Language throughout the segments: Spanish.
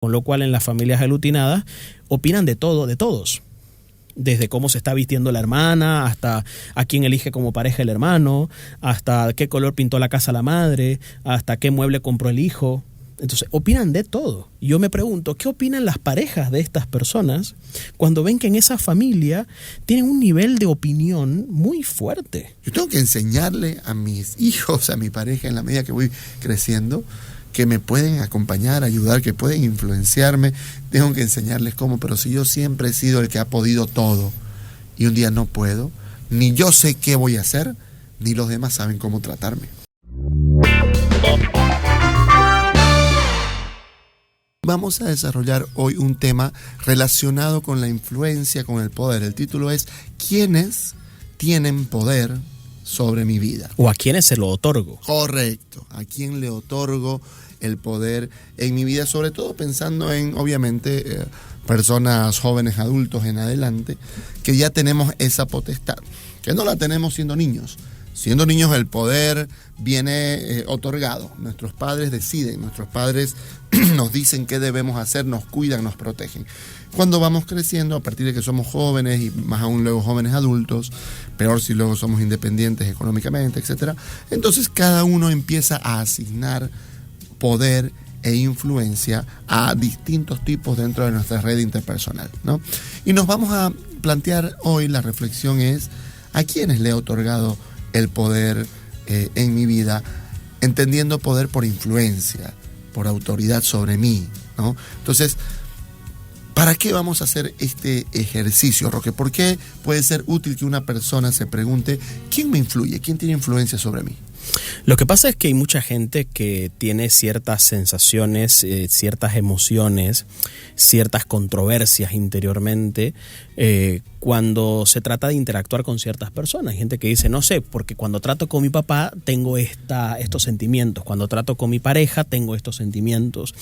Con lo cual en las familias aglutinadas opinan de todo, de todos. Desde cómo se está vistiendo la hermana, hasta a quién elige como pareja el hermano, hasta qué color pintó la casa la madre, hasta qué mueble compró el hijo. Entonces, opinan de todo. Yo me pregunto, ¿qué opinan las parejas de estas personas cuando ven que en esa familia tienen un nivel de opinión muy fuerte? Yo tengo que enseñarle a mis hijos, a mi pareja, en la medida que voy creciendo, que me pueden acompañar, ayudar, que pueden influenciarme. Tengo que enseñarles cómo, pero si yo siempre he sido el que ha podido todo y un día no puedo, ni yo sé qué voy a hacer, ni los demás saben cómo tratarme. Vamos a desarrollar hoy un tema relacionado con la influencia, con el poder. El título es ¿quiénes tienen poder sobre mi vida? ¿O a quiénes se lo otorgo? Correcto. ¿A quién le otorgo el poder en mi vida? Sobre todo pensando en, obviamente, personas jóvenes, adultos en adelante, que ya tenemos esa potestad, que no la tenemos siendo niños. Siendo niños el poder viene otorgado. Nuestros padres deciden, nuestros padres nos dicen qué debemos hacer, nos cuidan, nos protegen. Cuando vamos creciendo, a partir de que somos jóvenes y más aún luego jóvenes adultos, peor si luego somos independientes económicamente, etc., entonces cada uno empieza a asignar poder e influencia a distintos tipos dentro de nuestra red interpersonal, ¿no? Y nos vamos a plantear hoy, la reflexión es, ¿a quiénes le he otorgado el poder en mi vida? Entendiendo poder por influencia, por autoridad sobre mí, ¿no? Entonces, ¿para qué vamos a hacer este ejercicio, Roque? ¿Por qué puede ser útil que una persona se pregunte quién me influye, quién tiene influencia sobre mí? Lo que pasa es que hay mucha gente que tiene ciertas sensaciones, ciertas emociones, ciertas controversias interiormente cuando se trata de interactuar con ciertas personas. Hay gente que dice, no sé, porque cuando trato con mi papá tengo estos sentimientos, cuando trato con mi pareja tengo estos sentimientos.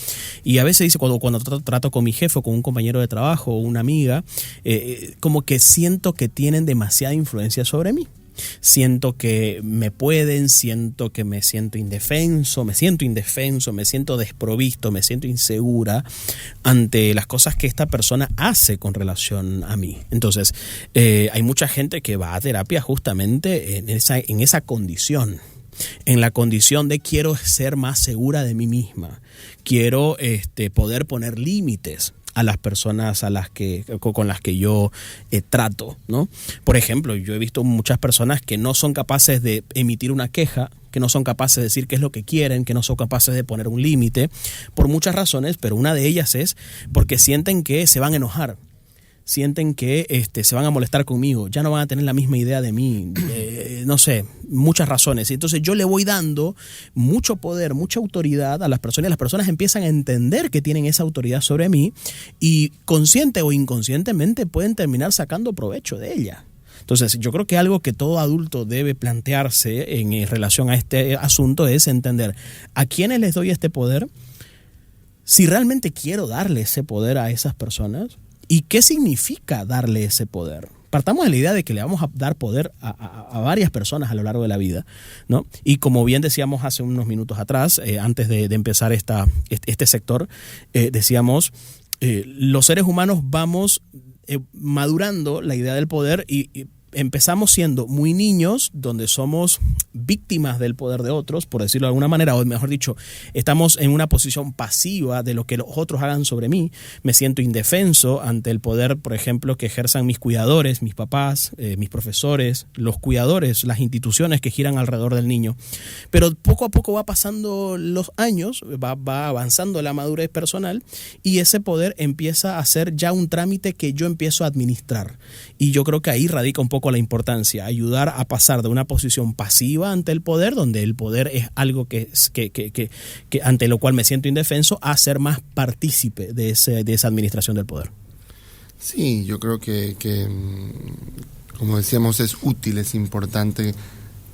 Y a veces dice, cuando trato con mi jefe o con un compañero de trabajo o una amiga, como que siento que tienen demasiada influencia sobre mí. Siento que me pueden, siento que me siento indefenso, me siento desprovisto, me siento insegura ante las cosas que esta persona hace con relación a mí. Entonces, hay mucha gente que va a terapia justamente en esa condición. En la condición de quiero ser más segura de mí misma, quiero poder poner límites a las personas con las que yo trato, ¿no? Por ejemplo, yo he visto muchas personas que no son capaces de emitir una queja, que no son capaces de decir qué es lo que quieren, que no son capaces de poner un límite, por muchas razones, pero una de ellas es porque sienten que se van a enojar. Sienten que se van a molestar conmigo, ya no van a tener la misma idea de mí, no sé, muchas razones. Entonces yo le voy dando mucho poder, mucha autoridad a las personas, y las personas empiezan a entender que tienen esa autoridad sobre mí y consciente o inconscientemente pueden terminar sacando provecho de ella. Entonces yo creo que algo que todo adulto debe plantearse en relación a este asunto es entender a quiénes les doy este poder, si realmente quiero darle ese poder a esas personas. ¿Y qué significa darle ese poder? Partamos de la idea de que le vamos a dar poder a varias personas a lo largo de la vida, ¿no? Y como bien decíamos hace unos minutos atrás, antes de empezar este sector, decíamos, los seres humanos vamos madurando la idea del poder y empezamos siendo muy niños, donde somos víctimas del poder de otros, por decirlo de alguna manera, o mejor dicho, estamos en una posición pasiva de lo que los otros hagan sobre mí. Me siento indefenso ante el poder, por ejemplo, que ejerzan mis cuidadores, mis papás, mis profesores, los cuidadores, las instituciones que giran alrededor del niño. Pero poco a poco va pasando los años, va avanzando la madurez personal y ese poder empieza a ser ya un trámite que yo empiezo a administrar. Y yo creo que ahí radica un poco la importancia, ayudar a pasar de una posición pasiva ante el poder, donde el poder es algo que ante lo cual me siento indefenso, a ser más partícipe de esa administración del poder. Sí, yo creo que como decíamos, es útil, es importante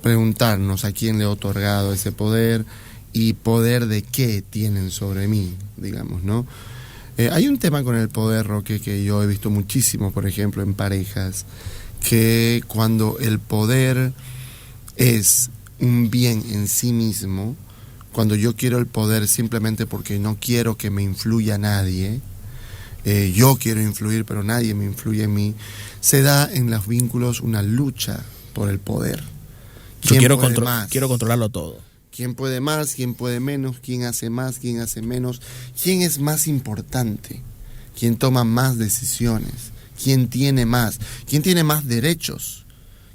preguntarnos a quién le he otorgado ese poder y poder de qué tienen sobre mí, digamos, ¿no? Hay un tema con el poder, Roque, que yo he visto muchísimo, por ejemplo, en parejas, que cuando el poder es un bien en sí mismo, cuando yo quiero el poder simplemente porque no quiero que me influya nadie, yo quiero influir pero nadie me influye en mí, se da en los vínculos una lucha por el poder. Yo quiero controlarlo todo. ¿Quién puede más? ¿Quién puede menos? ¿Quién hace más? ¿Quién hace menos? ¿Quién es más importante? ¿Quién toma más decisiones? ¿Quién tiene más? ¿Quién tiene más derechos?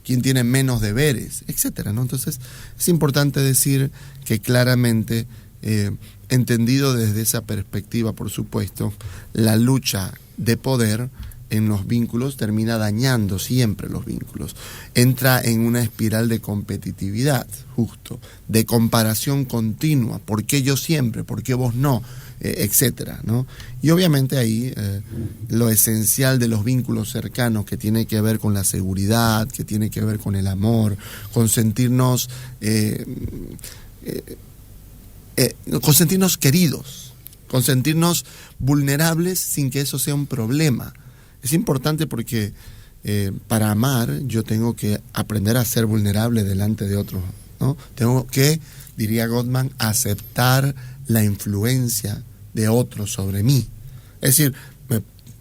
¿Quién tiene menos deberes? Etcétera, ¿no? Entonces, es importante decir que claramente, entendido desde esa perspectiva, por supuesto, la lucha de poder en los vínculos termina dañando siempre los vínculos. Entra en una espiral de competitividad, justo, de comparación continua. ¿Por qué yo siempre? ¿Por qué vos no? Etcétera, ¿no? Y obviamente ahí lo esencial de los vínculos cercanos, que tiene que ver con la seguridad, que tiene que ver con el amor, con sentirnos queridos, con sentirnos vulnerables sin que eso sea un problema. Es importante porque para amar yo tengo que aprender a ser vulnerable delante de otros, ¿no? Tengo que, diría Gottman, aceptar la influencia de otros sobre mí. Es decir,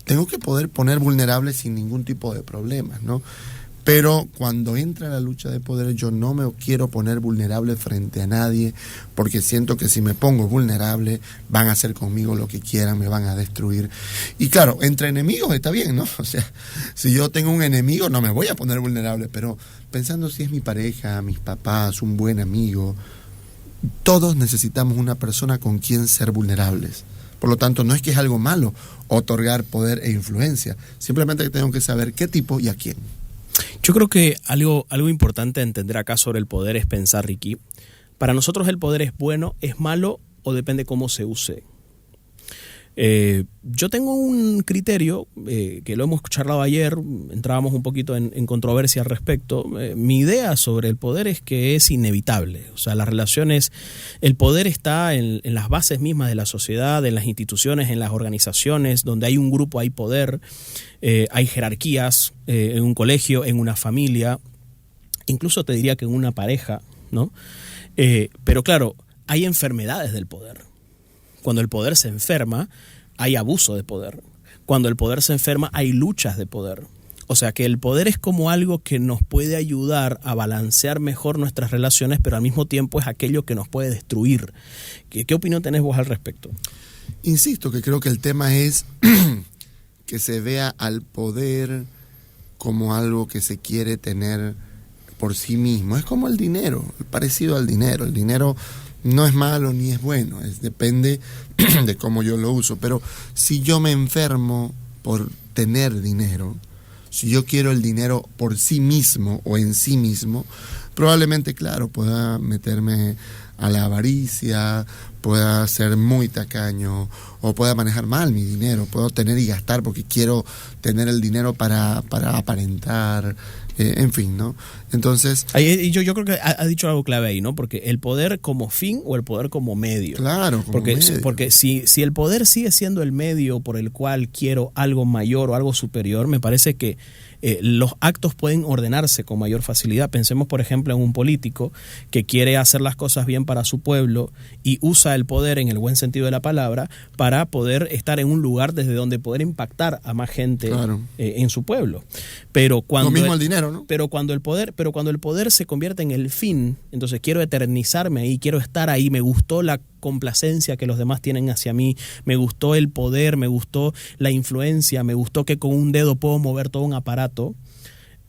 tengo que poder poner vulnerable sin ningún tipo de problemas, ¿no? Pero cuando entra la lucha de poder, yo no me quiero poner vulnerable frente a nadie, porque siento que si me pongo vulnerable van a hacer conmigo lo que quieran, me van a destruir. Y claro, entre enemigos está bien, ¿no? O sea, si yo tengo un enemigo no me voy a poner vulnerable, pero pensando si es mi pareja, mis papás, un buen amigo, todos necesitamos una persona con quien ser vulnerables. Por lo tanto, no es que es algo malo otorgar poder e influencia, simplemente que tengo que saber qué tipo y a quién. Yo creo que algo importante a entender acá sobre el poder es pensar, Ricky, para nosotros el poder es bueno, es malo o depende cómo se use. Yo tengo un criterio que lo hemos charlado ayer, entrábamos un poquito en controversia al respecto. Mi idea sobre el poder es que es inevitable. O sea, las relaciones, el poder está en las bases mismas de la sociedad, en las instituciones, en las organizaciones, donde hay un grupo hay poder, hay jerarquías, en un colegio, en una familia, incluso te diría que en una pareja, ¿no? Pero claro, hay enfermedades del poder. Cuando el poder se enferma, hay abuso de poder. Cuando el poder se enferma, hay luchas de poder. O sea que el poder es como algo que nos puede ayudar a balancear mejor nuestras relaciones, pero al mismo tiempo es aquello que nos puede destruir. ¿Qué opinión tenés vos al respecto? Insisto que creo que el tema es que se vea al poder como algo que se quiere tener por sí mismo. Es como el dinero, parecido al dinero. El dinero no es malo ni es bueno, depende de cómo yo lo uso. Pero si yo me enfermo por tener dinero, si yo quiero el dinero por sí mismo o en sí mismo, probablemente, claro, pueda meterme a la avaricia, pueda ser muy tacaño o pueda manejar mal mi dinero, puedo tener y gastar porque quiero tener el dinero para aparentar, en fin, ¿no? Entonces, yo creo que ha dicho algo clave ahí, ¿no? Porque el poder como fin o el poder como medio. Claro, como medio. Porque si el poder sigue siendo el medio por el cual quiero algo mayor o algo superior, me parece que los actos pueden ordenarse con mayor facilidad. Pensemos, por ejemplo, en un político que quiere hacer las cosas bien para su pueblo y usa el poder en el buen sentido de la palabra para poder estar en un lugar desde donde poder impactar a más gente, claro, en su pueblo. Pero cuando lo mismo el dinero, ¿no? Pero cuando el poder se convierte en el fin, entonces quiero eternizarme ahí, quiero estar ahí, me gustó la complacencia que los demás tienen hacia mí, me gustó el poder, me gustó la influencia, me gustó que con un dedo puedo mover todo un aparato.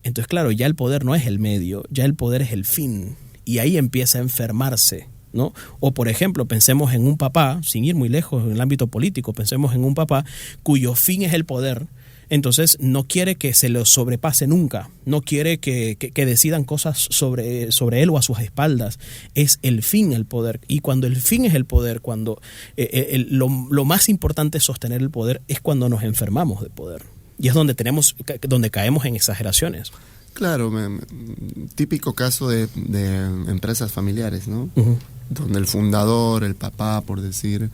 Entonces, claro, ya el poder no es el medio, ya el poder es el fin, y ahí empieza a enfermarse, ¿no? O, por ejemplo, pensemos en un papá, sin ir muy lejos en el ámbito político, pensemos en un papá cuyo fin es el poder. Entonces no quiere que se lo sobrepase nunca, no quiere que decidan cosas sobre él o a sus espaldas. Es el fin el poder. Y cuando el fin es el poder, cuando lo más importante es sostener el poder, es cuando nos enfermamos de poder. Y es donde caemos en exageraciones. Claro, típico caso de empresas familiares, ¿no? Uh-huh. Donde el fundador, el papá, por decir,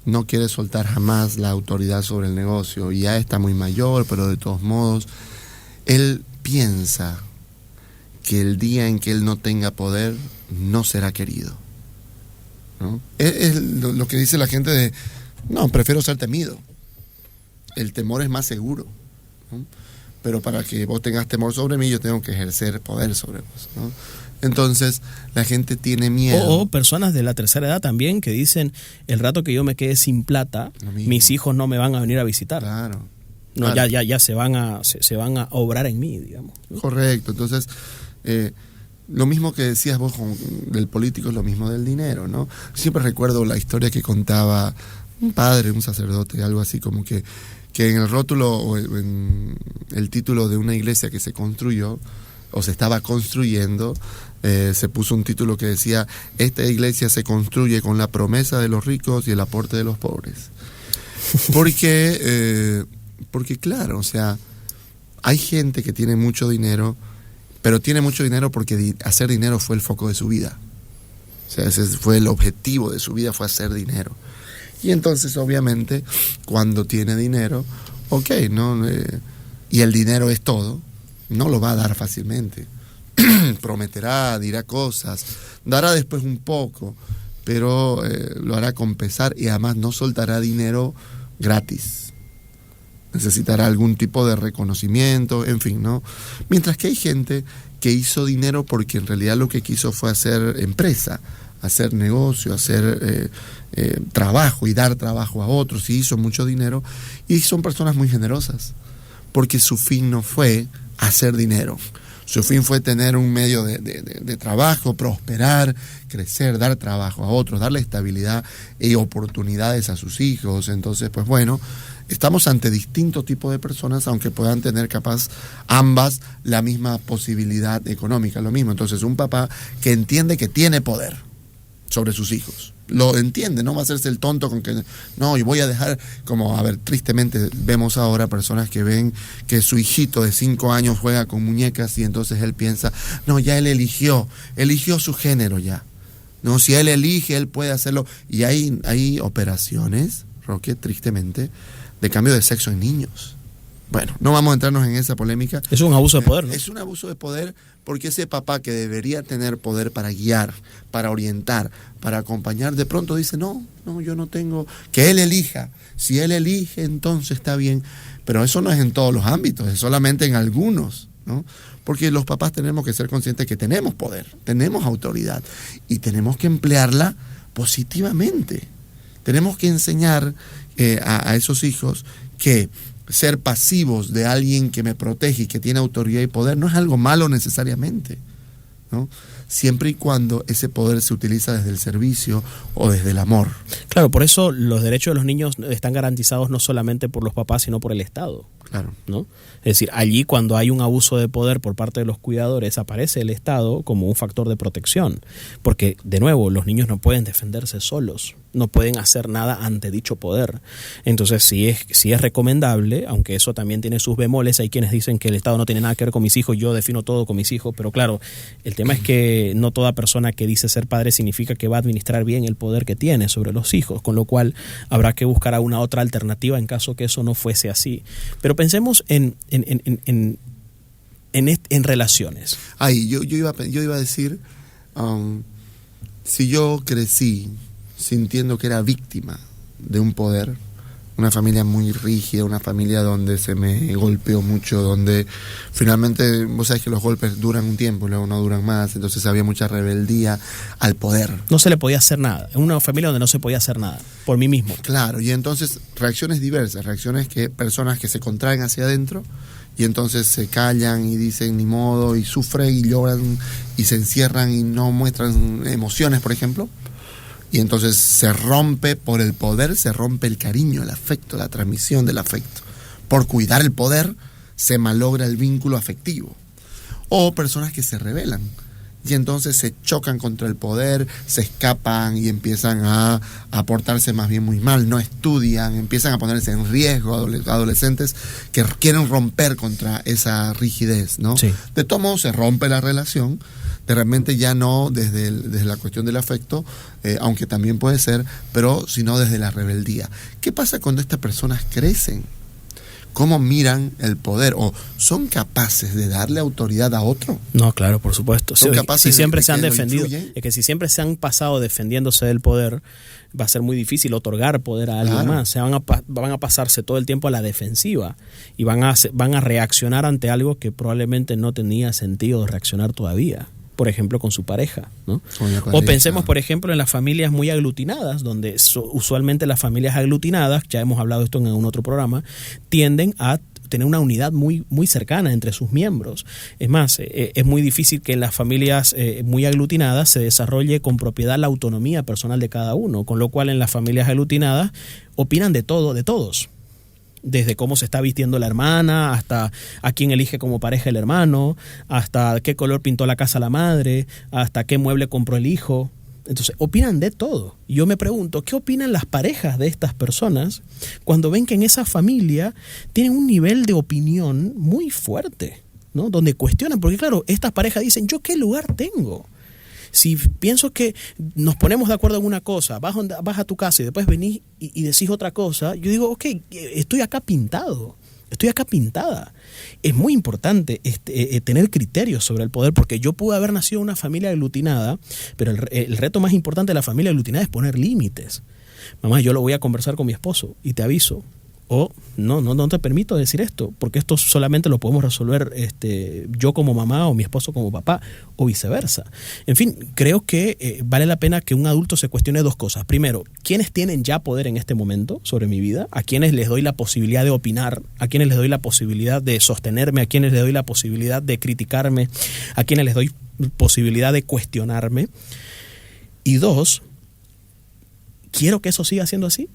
no quiere soltar jamás la autoridad sobre el negocio. Ya está muy mayor, pero de todos modos, él piensa que el día en que él no tenga poder, no será querido, ¿no? Es lo que dice la gente de, no, prefiero ser temido. El temor es más seguro, ¿no? Pero para que vos tengas temor sobre mí, yo tengo que ejercer poder sobre vos, ¿no? Entonces, la gente tiene miedo. O personas de la tercera edad también que dicen, el rato que yo me quede sin plata, mis hijos no me van a venir a visitar. Claro. No, claro. ya se van a obrar en mí, digamos, ¿no? Correcto. Entonces, lo mismo que decías vos del político es lo mismo del dinero, ¿no? Siempre recuerdo la historia que contaba un padre, un sacerdote, algo así como que en el rótulo o en el título de una iglesia que se construyó o se estaba construyendo, se puso un título que decía: esta iglesia se construye con la promesa de los ricos y el aporte de los pobres. Porque claro, o sea, hay gente que tiene mucho dinero, pero tiene mucho dinero porque hacer dinero fue el foco de su vida. O sea, ese fue el objetivo de su vida, fue hacer dinero. Y entonces, obviamente, cuando tiene dinero, ok, ¿no? Y el dinero es todo, no lo va a dar fácilmente. Prometerá, dirá cosas, dará después un poco, pero lo hará con pesar y además no soltará dinero gratis. Necesitará algún tipo de reconocimiento, en fin, ¿no? Mientras que hay gente que hizo dinero porque en realidad lo que quiso fue hacer empresa, hacer negocio, hacer trabajo y dar trabajo a otros, y hizo mucho dinero, y son personas muy generosas, porque su fin no fue hacer dinero, su fin fue tener un medio de trabajo, prosperar, crecer, dar trabajo a otros, darle estabilidad y oportunidades a sus hijos. Entonces, pues bueno, estamos ante distintos tipos de personas, aunque puedan tener capaz ambas la misma posibilidad económica, lo mismo. Entonces, un papá que entiende que tiene poder sobre sus hijos, lo entiende, no va a hacerse el tonto con que no, y voy a dejar, como, a ver, tristemente vemos ahora personas que ven que su hijito de 5 años juega con muñecas y entonces él piensa, no, ya él eligió su género ya, no, si él elige, él puede hacerlo, y hay operaciones, Roque, tristemente, de cambio de sexo en niños. Bueno, no vamos a entrarnos en esa polémica. Es un abuso de poder, ¿no? Es un abuso de poder, porque ese papá que debería tener poder para guiar, para orientar, para acompañar, de pronto dice, no, yo no tengo, que él elija. Si él elige, entonces está bien. Pero eso no es en todos los ámbitos, es solamente en algunos, ¿no? Porque los papás tenemos que ser conscientes que tenemos poder, tenemos autoridad, y tenemos que emplearla positivamente. Tenemos que enseñar a esos hijos que ser pasivos de alguien que me protege y que tiene autoridad y poder no es algo malo necesariamente, ¿no? Siempre y cuando ese poder se utiliza desde el servicio o desde el amor. Claro, por eso los derechos de los niños están garantizados no solamente por los papás, sino por el Estado. Claro. ¿No? Es decir, allí cuando hay un abuso de poder por parte de los cuidadores, aparece el Estado como un factor de protección. Porque, de nuevo, los niños no pueden defenderse solos, no pueden hacer nada ante dicho poder. Entonces, sí es recomendable, aunque eso también tiene sus bemoles. Hay quienes dicen que el Estado no tiene nada que ver con mis hijos, yo defino todo con mis hijos, pero claro, el tema es que no toda persona que dice ser padre significa que va a administrar bien el poder que tiene sobre los hijos, con lo cual habrá que buscar una otra alternativa en caso que eso no fuese así. Pero pensemos en relaciones. Yo iba a decir, si yo crecí sintiendo que era víctima de un poder, una familia muy rígida, una familia donde se me golpeó mucho, donde finalmente, vos sabés que los golpes duran un tiempo, luego no duran más, entonces había mucha rebeldía al poder. No se le podía hacer nada, en una familia donde no se podía hacer nada, por mí mismo. Claro, y entonces reacciones diversas, personas que se contraen hacia adentro y entonces se callan y dicen ni modo y sufren y lloran y se encierran y no muestran emociones, por ejemplo. Y entonces se rompe por el poder, se rompe el cariño, el afecto, la transmisión del afecto. Por cuidar el poder se malogra el vínculo afectivo. O personas que se rebelan y entonces se chocan contra el poder, se escapan y empiezan a portarse más bien muy mal, no estudian, empiezan a ponerse en riesgo, adolescentes que quieren romper contra esa rigidez, ¿no? Sí. De todo modo se rompe la relación. De repente ya no desde la cuestión del afecto, aunque también puede ser, pero sino desde la rebeldía. ¿Qué pasa cuando estas personas crecen? cómo miran el poder, o son capaces de darle autoridad a otro. No, claro, por supuesto. Son capaces si siempre de se han que lo defendido, influyen. es que si siempre se han pasado defendiéndose del poder, va a ser muy difícil otorgar poder a alguien Claro. más. Se van a pasarse todo el tiempo a la defensiva y van a reaccionar ante algo que probablemente no tenía sentido reaccionar todavía. Por ejemplo, con su pareja, ¿no? Con la O pareja. pensemos, por ejemplo, en las familias muy aglutinadas, donde usualmente las familias aglutinadas, ya hemos hablado de esto en un otro programa, tienden a tener una unidad muy, muy cercana entre sus miembros. Es más, es muy difícil que en las familias muy aglutinadas se desarrolle con propiedad la autonomía personal de cada uno, con lo cual en las familias aglutinadas opinan de todo, de todos. Desde cómo se está vistiendo la hermana, hasta a quién elige como pareja el hermano, hasta qué color pintó la casa la madre, hasta qué mueble compró el hijo. Entonces, opinan de todo. Y yo me pregunto, ¿qué opinan las parejas de estas personas cuando ven que en esa familia tienen un nivel de opinión muy fuerte, ¿no? Donde cuestionan, porque claro, estas parejas dicen, ¿yo qué lugar tengo? Si pienso que nos ponemos de acuerdo en una cosa, vas a tu casa y después venís y decís otra cosa, yo digo, ok, estoy acá pintado, estoy acá pintada. Es muy importante tener criterios sobre el poder, porque yo pude haber nacido en una familia aglutinada, pero el reto más importante de la familia aglutinada es poner límites. Mamá, yo lo voy a conversar con mi esposo y te aviso. O no te permito decir esto, porque esto solamente lo podemos resolver yo como mamá o mi esposo como papá, o viceversa. En fin, creo que vale la pena que un adulto se cuestione dos cosas. Primero, ¿quiénes tienen ya poder en este momento sobre mi vida? ¿A quiénes les doy la posibilidad de opinar? ¿A quiénes les doy la posibilidad de sostenerme? ¿A quiénes les doy la posibilidad de criticarme? ¿A quiénes les doy posibilidad de cuestionarme? Y dos, ¿quiero que eso siga siendo así?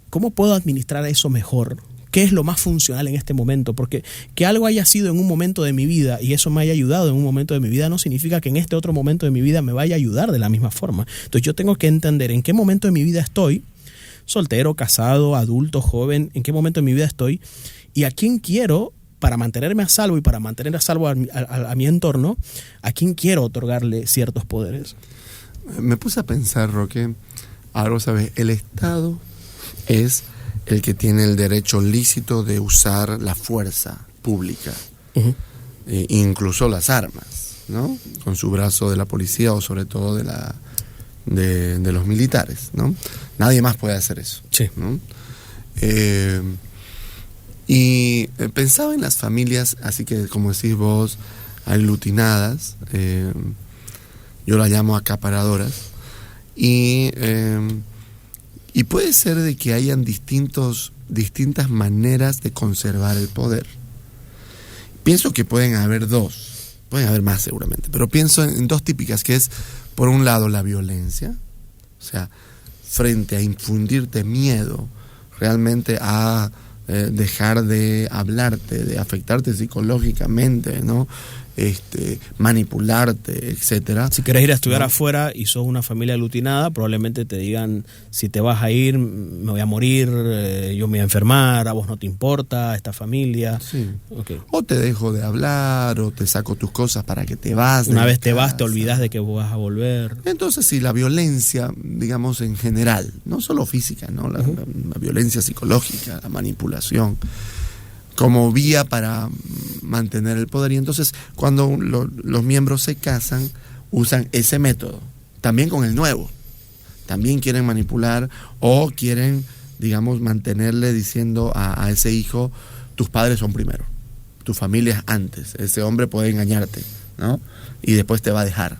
¿Cómo puedo administrar eso mejor? ¿Qué es lo más funcional en este momento? Porque que algo haya sido en un momento de mi vida y eso me haya ayudado en un momento de mi vida no significa que en este otro momento de mi vida me vaya a ayudar de la misma forma. Entonces yo tengo que entender en qué momento de mi vida estoy, soltero, casado, adulto, joven, en qué momento de mi vida estoy y a quién quiero, para mantenerme a salvo y para mantener a salvo a mi entorno, a quién quiero otorgarle ciertos poderes. Me puse a pensar, Roque, algo, ¿sabes? El Estado es el que tiene el derecho lícito de usar la fuerza pública, incluso las armas, ¿no? Con su brazo de la policía o sobre todo de los militares, ¿no? Nadie más puede hacer eso, Sí. ¿no? Pensaba en las familias, así que como decís vos, aglutinadas, yo las llamo acaparadoras, y puede ser de que hayan distintas maneras de conservar el poder. Pienso que pueden haber dos, pueden haber más seguramente, pero pienso en dos típicas, que es, por un lado, la violencia, o sea, frente a infundirte miedo, realmente a dejar de hablarte, de afectarte psicológicamente, ¿no? Manipularte, etcétera. Si querés ir a estudiar ¿no? afuera y sos una familia aglutinada, probablemente te digan, si te vas a ir, me voy a morir, yo me voy a enfermar, a vos no te importa, esta familia. Sí. Okay. O te dejo de hablar, o te saco tus cosas para que te vas. Una vez te vas, te olvidas de que vos vas a volver. Entonces, sí, la violencia, digamos, en general, no solo física, ¿no? La violencia psicológica, la manipulación, como vía para mantener el poder. Y entonces, cuando los miembros se casan, usan ese método, también con el nuevo. También quieren manipular o quieren, digamos, mantenerle diciendo a ese hijo, tus padres son primero, tu familia es antes, ese hombre puede engañarte, ¿no? Y después te va a dejar.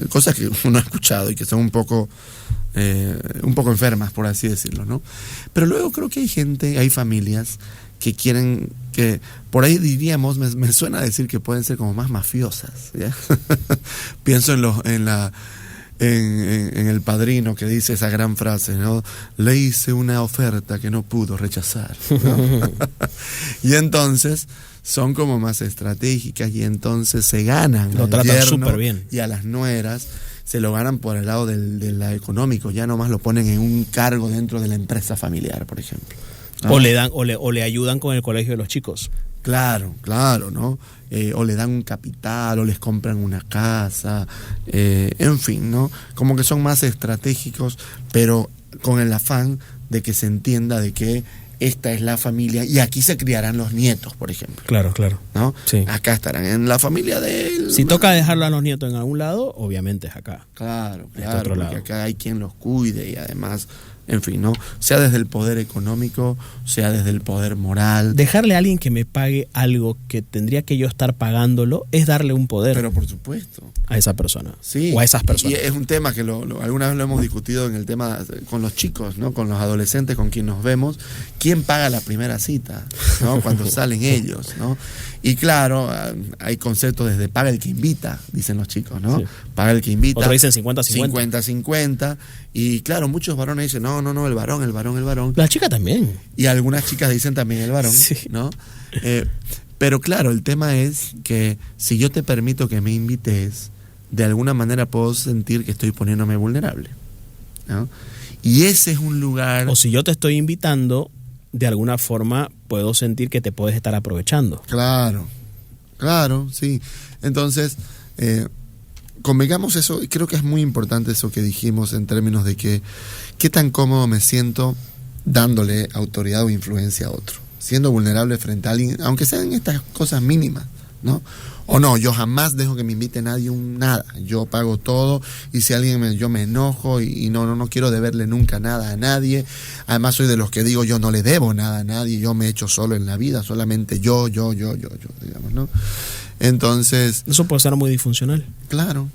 Cosas que uno ha escuchado y que son un poco enfermas, por así decirlo, ¿no? Pero luego creo que hay familias que quieren, que por ahí diríamos, me suena decir que pueden ser como más mafiosas, ¿ya? Pienso en El Padrino, que dice esa gran frase, ¿no? Le hice una oferta que no pudo rechazar, ¿no? Y entonces son como más estratégicas y entonces se ganan lo al tratan yerno súper bien. y a las nueras se lo ganan por el lado del económico, ya nomás lo ponen en un cargo dentro de la empresa familiar, por ejemplo, ¿no? O le ayudan con el colegio de los chicos. Claro, ¿no? O le dan un capital, o les compran una casa, en fin, ¿no? Como que son más estratégicos, pero con el afán de que se entienda de que esta es la familia y aquí se criarán los nietos, por ejemplo. Claro, claro. ¿No? Sí. Acá estarán en la familia de él. Si toca dejarlo a los nietos en algún lado, obviamente es acá. Claro, Este claro, otro porque lado. acá hay quien los cuide y además, en fin, ¿no? Sea desde el poder económico, sea desde el poder moral. Dejarle a alguien que me pague algo que tendría que yo estar pagándolo es darle un poder Pero por supuesto. a esa persona. Sí, o a esas personas. y es un tema que alguna vez lo hemos discutido en el tema con los chicos, ¿no? Con los adolescentes con quien nos vemos. ¿Quién paga la primera cita? ¿No? Cuando salen ellos, ¿no? Y claro, hay conceptos desde paga el que invita, dicen los chicos, ¿no? Sí. Paga el que invita. Otros dicen 50-50. 50-50. Y claro, muchos varones dicen, no, el varón. La chica también. Y algunas chicas dicen también el varón, Sí. ¿no? Pero claro, el tema es que si yo te permito que me invites, de alguna manera puedo sentir que estoy poniéndome vulnerable, ¿no? Y ese es un lugar... O si yo te estoy invitando, de alguna forma puedo sentir que te puedes estar aprovechando. Claro, sí. Entonces, convengamos eso, y creo que es muy importante eso que dijimos en términos de que qué tan cómodo me siento dándole autoridad o influencia a otro, siendo vulnerable frente a alguien, aunque sean estas cosas mínimas, ¿no? O no, yo jamás dejo que me invite nadie nada, yo pago todo y si alguien yo me enojo y no quiero deberle nunca nada a nadie. Además soy de los que digo yo no le debo nada a nadie, yo me echo solo en la vida, solamente yo, digamos, ¿no? Entonces... Eso puede ser muy disfuncional. Claro,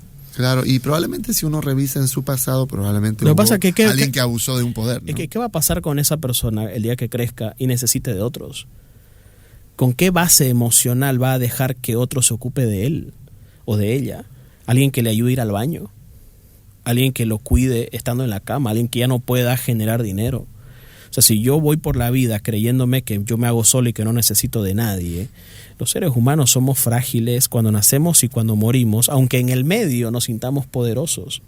y probablemente si uno revisa en su pasado, probablemente Lo que hubo pasa es que alguien que abusó de un poder, ¿no? ¿Qué va a pasar con esa persona el día que crezca y necesite de otros? ¿Con qué base emocional va a dejar que otro se ocupe de él o de ella? ¿Alguien que le ayude a ir al baño? ¿Alguien que lo cuide estando en la cama? ¿Alguien que ya no pueda generar dinero? O sea, si yo voy por la vida creyéndome que yo me hago solo y que no necesito de nadie, los seres humanos somos frágiles cuando nacemos y cuando morimos, aunque en el medio nos sintamos poderosos.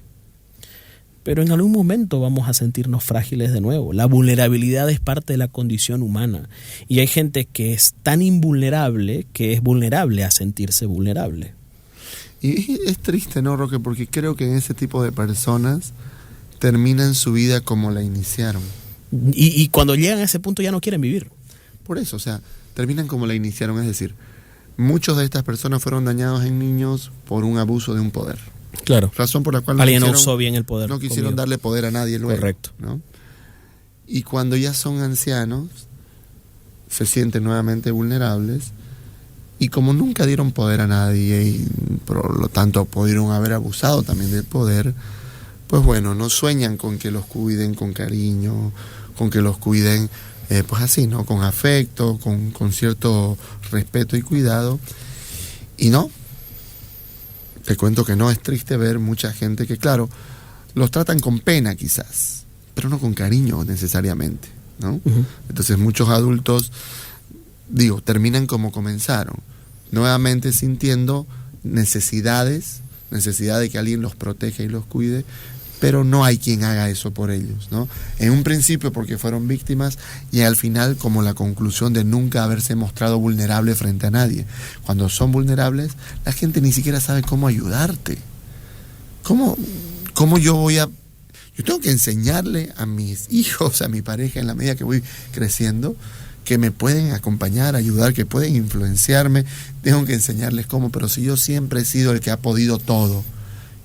Pero en algún momento vamos a sentirnos frágiles de nuevo. La vulnerabilidad es parte de la condición humana. Y hay gente que es tan invulnerable que es vulnerable a sentirse vulnerable. Y es triste, ¿no, Roque? Porque creo que en ese tipo de personas terminan su vida como la iniciaron. Y cuando llegan a ese punto ya no quieren vivir. Por eso, o sea, terminan como la iniciaron. Es decir, muchos de estas personas fueron dañados en niños por un abuso de un poder. Claro. Razón por la cual alguien no usó bien el poder. No quisieron darle poder a nadie luego. Correcto. ¿No? Y cuando ya son ancianos, se sienten nuevamente vulnerables y como nunca dieron poder a nadie y por lo tanto pudieron haber abusado también del poder, pues bueno, no sueñan con que los cuiden con cariño, con que los cuiden pues así, ¿no? Con afecto, con cierto respeto y cuidado. Y no, te cuento que no, es triste ver mucha gente que, claro, los tratan con pena quizás, pero no con cariño necesariamente, ¿no? Uh-huh. Entonces muchos adultos, terminan como comenzaron, nuevamente sintiendo necesidad de que alguien los proteja y los cuide, pero no hay quien haga eso por ellos, ¿no? En un principio porque fueron víctimas y al final como la conclusión de nunca haberse mostrado vulnerable frente a nadie. Cuando son vulnerables, la gente ni siquiera sabe cómo ayudarte. ¿Cómo yo tengo que enseñarle a mis hijos, a mi pareja, en la medida que voy creciendo, que me pueden acompañar, ayudar, que pueden influenciarme? Tengo que enseñarles cómo, pero si yo siempre he sido el que ha podido todo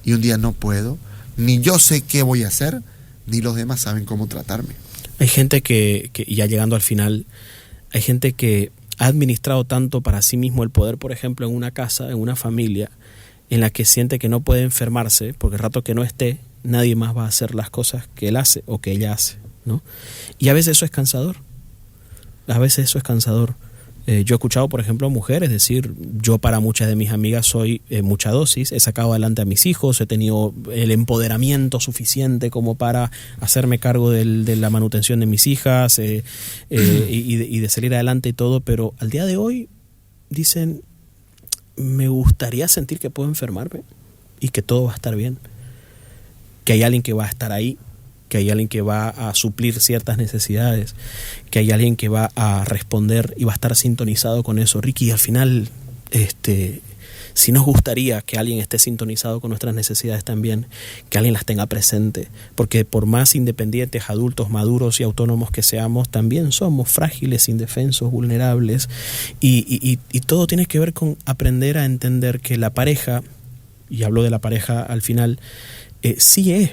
y un día no puedo, ni yo sé qué voy a hacer, ni los demás saben cómo tratarme. Hay gente que, ya llegando al final, hay gente que ha administrado tanto para sí mismo el poder, por ejemplo, en una casa, en una familia, en la que siente que no puede enfermarse, porque el rato que no esté, nadie más va a hacer las cosas que él hace o que ella hace, ¿no? Y a veces eso es cansador. Yo he escuchado, por ejemplo, mujeres decir, yo para muchas de mis amigas soy mucha dosis, he sacado adelante a mis hijos, he tenido el empoderamiento suficiente como para hacerme cargo de la manutención de mis hijas y de salir adelante y todo, pero al día de hoy dicen, me gustaría sentir que puedo enfermarme y que todo va a estar bien, que hay alguien que va a estar ahí, que hay alguien que va a suplir ciertas necesidades, que hay alguien que va a responder y va a estar sintonizado con eso. Ricky, al final Sí nos gustaría que alguien esté sintonizado con nuestras necesidades también, que alguien las tenga presente, porque por más independientes, adultos, maduros y autónomos que seamos, también somos frágiles, indefensos, vulnerables, y todo tiene que ver con aprender a entender que la pareja, y hablo de la pareja al final, sí es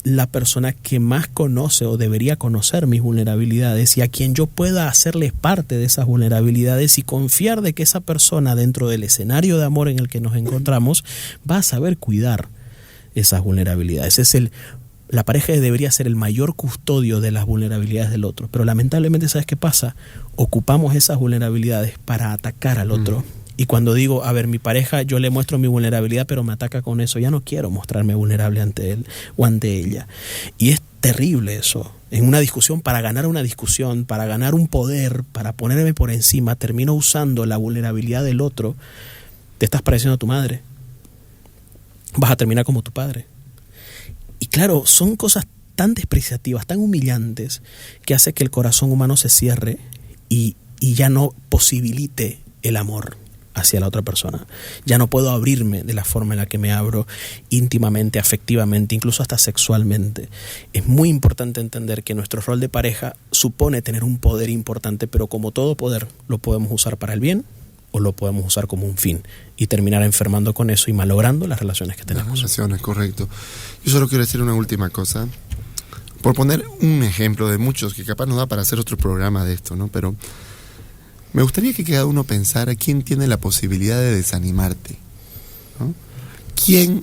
la persona que más conoce o debería conocer mis vulnerabilidades y a quien yo pueda hacerles parte de esas vulnerabilidades y confiar de que esa persona dentro del escenario de amor en el que nos encontramos va a saber cuidar esas vulnerabilidades. La pareja debería ser el mayor custodio de las vulnerabilidades del otro, pero lamentablemente, ¿sabes qué pasa? Ocupamos esas vulnerabilidades para atacar al otro. Y cuando digo, a ver, mi pareja, yo le muestro mi vulnerabilidad, pero me ataca con eso, ya no quiero mostrarme vulnerable ante él o ante ella. Y es terrible eso. En una discusión, para ganar una discusión, para ganar un poder, para ponerme por encima, termino usando la vulnerabilidad del otro. Te estás pareciendo a tu madre. Vas a terminar como tu padre. Y claro, son cosas tan despreciativas, tan humillantes, que hace que el corazón humano se cierre y ya no posibilite el amor hacia la otra persona. Ya no puedo abrirme de la forma en la que me abro íntimamente, afectivamente, incluso hasta sexualmente. Es muy importante entender que nuestro rol de pareja supone tener un poder importante, pero como todo poder lo podemos usar para el bien o lo podemos usar como un fin y terminar enfermando con eso y malogrando las relaciones que tenemos. Las relaciones, correcto. Yo solo quiero decir una última cosa, por poner un ejemplo de muchos que capaz nos da para hacer otro programa de esto, ¿no? Pero me gustaría que cada uno pensara quién tiene la posibilidad de desanimarte, ¿no?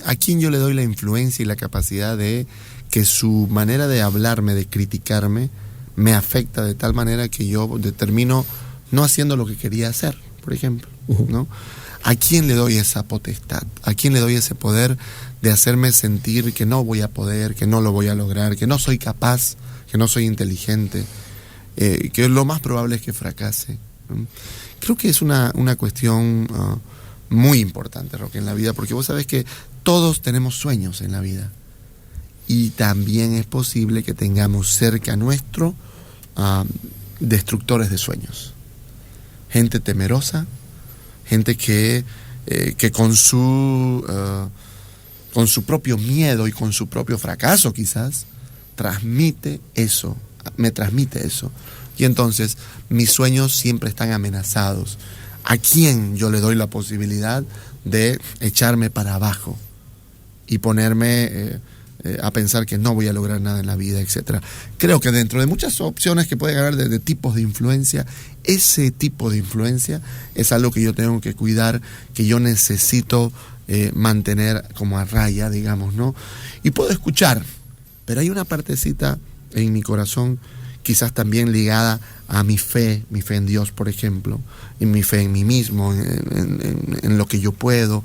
¿A quién yo le doy la influencia y la capacidad de que su manera de hablarme, de criticarme, me afecta de tal manera que yo termino no haciendo lo que quería hacer, por ejemplo, ¿no? ¿A quién le doy esa potestad? ¿A quién le doy ese poder de hacerme sentir que no voy a poder, que no lo voy a lograr, que no soy capaz, que no soy inteligente, que lo más probable es que fracase? Creo que es una cuestión muy importante, Roque, en la vida, porque vos sabés que todos tenemos sueños en la vida y también es posible que tengamos cerca nuestro destructores de sueños, gente temerosa, gente que con su propio miedo y con su propio fracaso quizás me transmite eso. Y entonces mis sueños siempre están amenazados. ¿A quién yo le doy la posibilidad de echarme para abajo y ponerme a pensar que no voy a lograr nada en la vida, etcétera? Creo que dentro de muchas opciones que pueden haber de tipos de influencia, ese tipo de influencia es algo que yo tengo que cuidar, que yo necesito mantener como a raya, digamos, ¿no? Y puedo escuchar, pero hay una partecita en mi corazón quizás también ligada a mi fe en Dios, por ejemplo, y mi fe en mí mismo, en lo que yo puedo,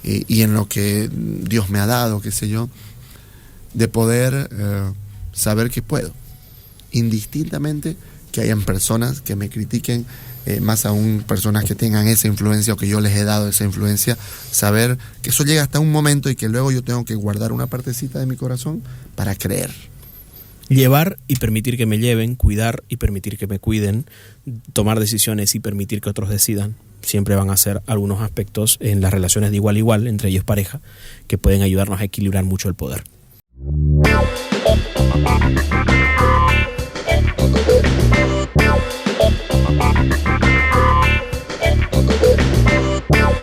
y en lo que Dios me ha dado, qué sé yo, de poder saber que puedo, indistintamente que hayan personas que me critiquen, más aún personas que tengan esa influencia o que yo les he dado esa influencia, saber que eso llega hasta un momento y que luego yo tengo que guardar una partecita de mi corazón para creer. Llevar y permitir que me lleven, cuidar y permitir que me cuiden, tomar decisiones y permitir que otros decidan. Siempre van a ser algunos aspectos en las relaciones de igual a igual, entre ellos pareja, que pueden ayudarnos a equilibrar mucho el poder.